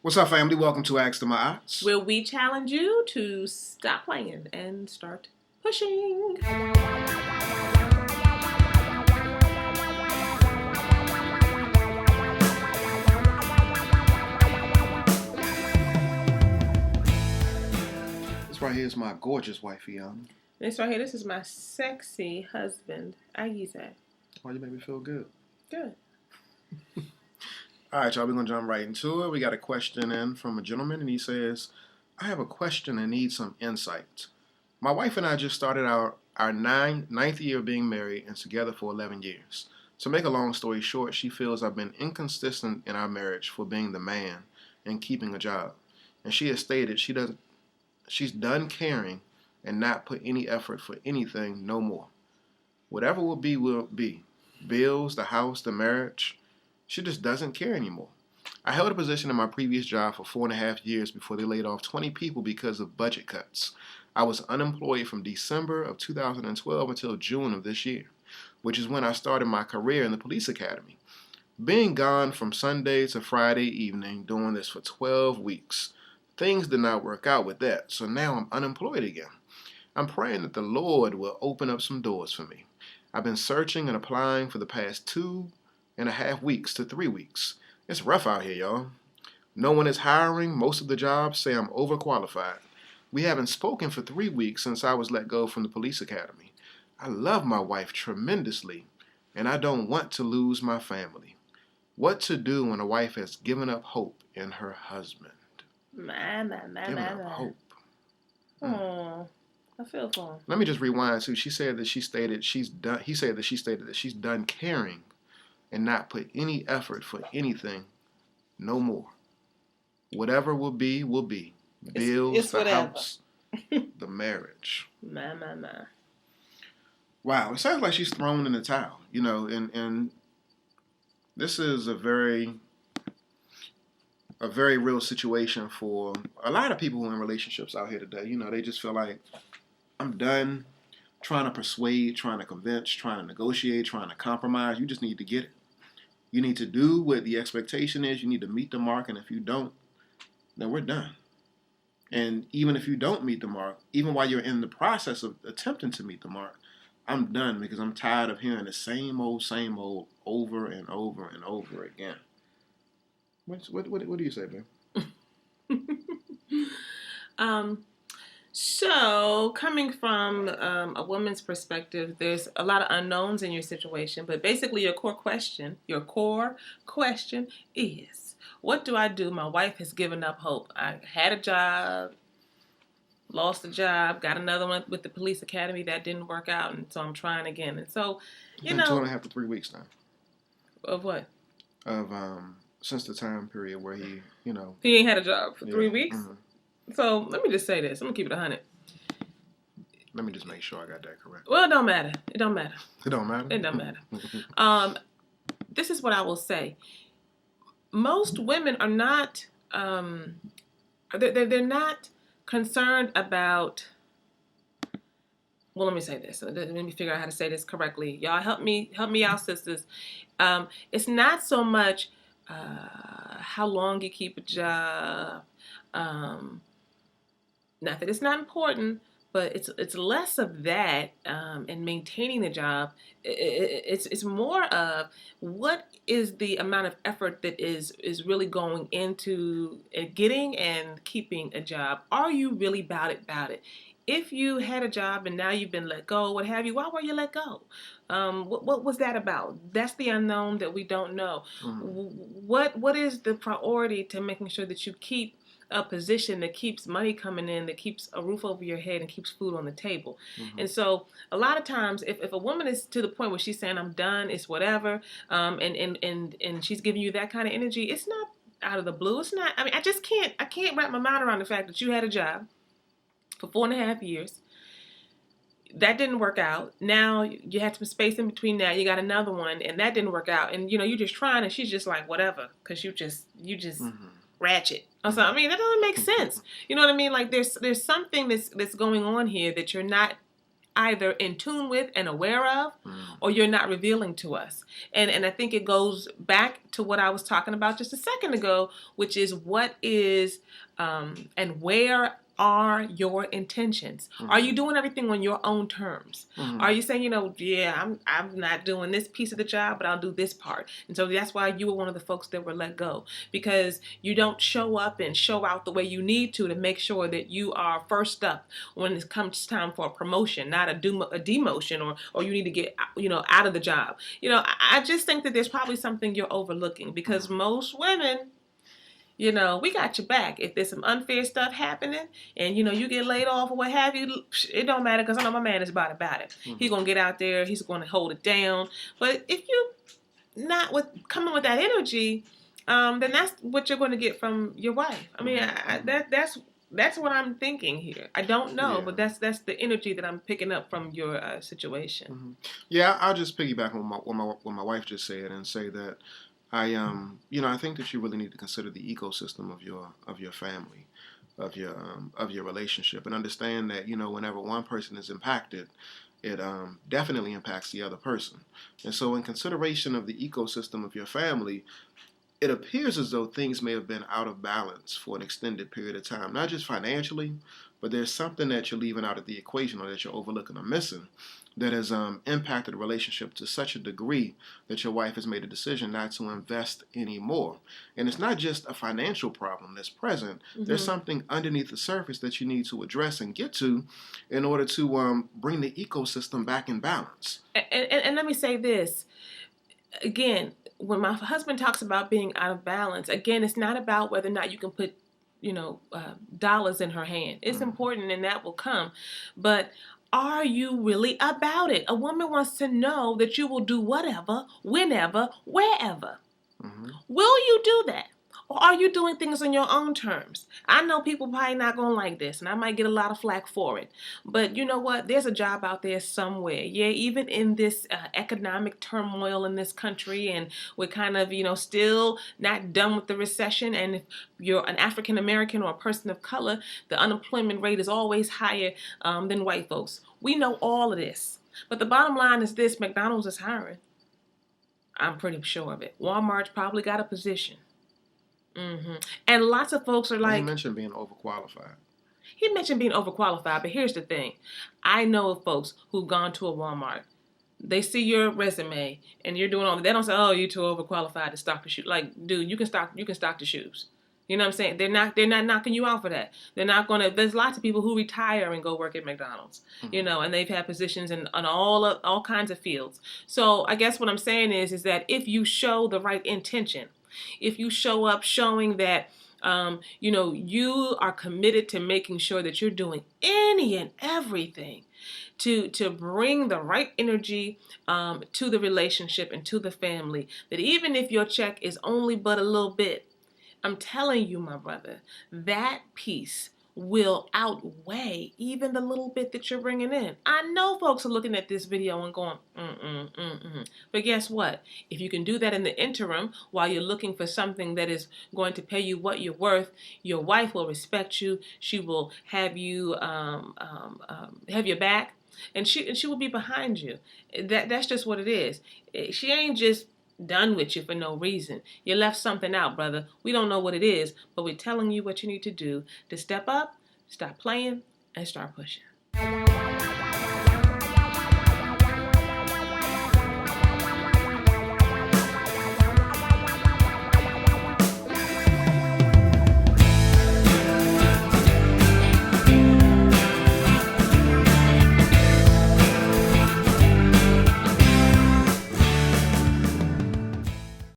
What's up, family? Welcome to Ask to My Ox. Will we challenge you to stop playing and start pushing? This right here is my gorgeous wifey, This right here, this is my sexy husband, Aiza. Why you make me feel good? Good. All right, y'all, we're going to jump right into it. We got a question in from a gentleman, and he says, I have a question and need some insight. My wife and I just started our ninth year of being married and together for 11 years. To make a long story short, she feels I've been inconsistent in our marriage for being the man and keeping a job. And she has stated she's done caring and not put any effort for anything no more. Whatever will be, will be. Bills, the house, the marriage. She just doesn't care anymore. I held a position in my previous job for 4.5 years before they laid off 20 people because of budget cuts. I was unemployed from December of 2012 until June of this year, which is when I started my career in the police academy. Being gone from Sunday to Friday evening, doing this for 12 weeks, things did not work out with that, so now I'm unemployed again. I'm praying that the Lord will open up some doors for me. I've been searching and applying for the past 2.5 weeks to 3 weeks. It's rough out here, y'all. No one is hiring. Most of the jobs say I'm overqualified. We haven't spoken for 3 weeks since I was let go from the police academy. I love my wife tremendously, and I don't want to lose my family. What to do when a wife has given up hope in her husband? Giving up hope. Oh, I feel for him. Let me just rewind too. She said that she stated she's done. He said that she stated that she's done caring, and not put any effort for anything, no more. Whatever will be, will be. Bills, it's the whatever. house, the marriage. My. Wow, it sounds like she's thrown in the towel. And this is a very real situation for a lot of people who are in relationships out here today. They just feel like, I'm done trying to persuade, trying to convince, trying to negotiate, trying to compromise. You just need to get it. You need to do what the expectation is. You need to meet the mark, and if you don't, then we're done. And even if you don't meet the mark, even while you're in the process of attempting to meet the mark, I'm done because I'm tired of hearing the same old, over and over and over again. What do you say, man? So, coming from a woman's perspective, there's a lot of unknowns in your situation, but basically your core question is, what do I do? My wife has given up hope. I had a job, lost a job, got another one with the police academy that didn't work out, and so I'm trying again. And so, It's been 2.5 to 3 weeks now. Of what? Of since the time period where he ain't had a job for 3 weeks. Mm-hmm. So let me just say this. I'm gonna keep it 100. Let me just make sure I got that correct. Well, it don't matter. It don't matter. It don't matter? It don't matter. This is what I will say. Most women are not, they're not concerned about, well, let me say this. Let me figure out how to say this correctly. Y'all help me out, sisters. It's not so much how long you keep a job. Not that it's not important, but it's less of that and maintaining the job. It's more of what is the amount of effort that is really going into getting and keeping a job. Are you really about it? If you had a job and now you've been let go, what have you, why were you let go? What was that about? That's the unknown that we don't know. Mm-hmm. What is the priority to making sure that you keep a position that keeps money coming in, that keeps a roof over your head and keeps food on the table? Mm-hmm. And so a lot of times if a woman is to the point where she's saying, I'm done, it's whatever, and she's giving you that kind of energy, it's not out of the blue. It's not, I mean, I can't wrap my mind around the fact that you had a job for 4.5 years. That didn't work out. Now you had some space in between. Now you got another one, and that didn't work out. And you're just trying, and she's just like, whatever, because you just mm-hmm. ratchet. So I mean, that doesn't make sense. You know what I mean? Like there's something that's going on here that you're not either in tune with and aware of, or you're not revealing to us. And I think it goes back to what I was talking about just a second ago, which is what is and where are your intentions? Are you doing everything on your own terms? Are you saying, yeah, I'm not doing this piece of the job, but I'll do this part? And so that's why you were one of the folks that were let go, because you don't show up and show out the way you need to make sure that you are first up when it comes time for a promotion, not a demotion, or you need to get out of the job. I just think that there's probably something you're overlooking, because most women, we got your back. If there's some unfair stuff happening and, you get laid off or what have you, it don't matter, because I know my man is about it. He's going to get out there. He's going to hold it down. But if you not coming with that energy, then that's what you're going to get from your wife. I mean, that's what I'm thinking here. I don't know, but that's the energy that I'm picking up from your situation. Yeah, I'll just piggyback on what my wife just said and say that I think that you really need to consider the ecosystem of your family, of your relationship, and understand that whenever one person is impacted, it definitely impacts the other person. And so, in consideration of the ecosystem of your family, it appears as though things may have been out of balance for an extended period of time, not just financially, but there's something that you're leaving out of the equation, or that you're overlooking or missing, that has impacted the relationship to such a degree that your wife has made a decision not to invest anymore. And it's not just a financial problem that's present. There's something underneath the surface that you need to address and get to in order to bring the ecosystem back in balance. And let me say this. Again, when my husband talks about being out of balance, again, it's not about whether or not you can put dollars in her hand. It's important, and that will come. But are you really about it? A woman wants to know that you will do whatever, whenever, wherever. Will you do that? Or are you doing things on your own terms? I know people probably not going to like this, and I might get a lot of flack for it. But you know what? There's a job out there somewhere. Yeah, even in this economic turmoil in this country, and we're kind of, still not done with the recession. And if you're an African American or a person of color, the unemployment rate is always higher than white folks. We know all of this. But the bottom line is this: McDonald's is hiring. I'm pretty sure of it. Walmart's probably got a position. And lots of folks are like... He mentioned being overqualified. He mentioned being overqualified, but here's the thing. I know of folks who've gone to a Walmart. They see your resume, and you're doing all... They don't say, "Oh, you're too overqualified to stock the shoes." Like, dude, you can stock the shoes. You know what I'm saying? They're not knocking you out for that. They're not going to... There's lots of people who retire and go work at McDonald's, and they've had positions in all kinds of fields. So I guess what I'm saying is that if you show the right intention, if you show up showing that, you are committed to making sure that you're doing any and everything to bring the right energy to the relationship and to the family, that even if your check is only but a little bit, I'm telling you, my brother, that piece will outweigh even the little bit that you're bringing in. I know folks are looking at this video and going, But guess what? If you can do that in the interim while you're looking for something that is going to pay you what you're worth, your wife will respect you. She will have you have your back, and she will be behind you. That's just what it is. She ain't just done with you for no reason. You left something out, brother. We don't know what it is, but we're telling you what you need to do to step up, stop playing, and start pushing.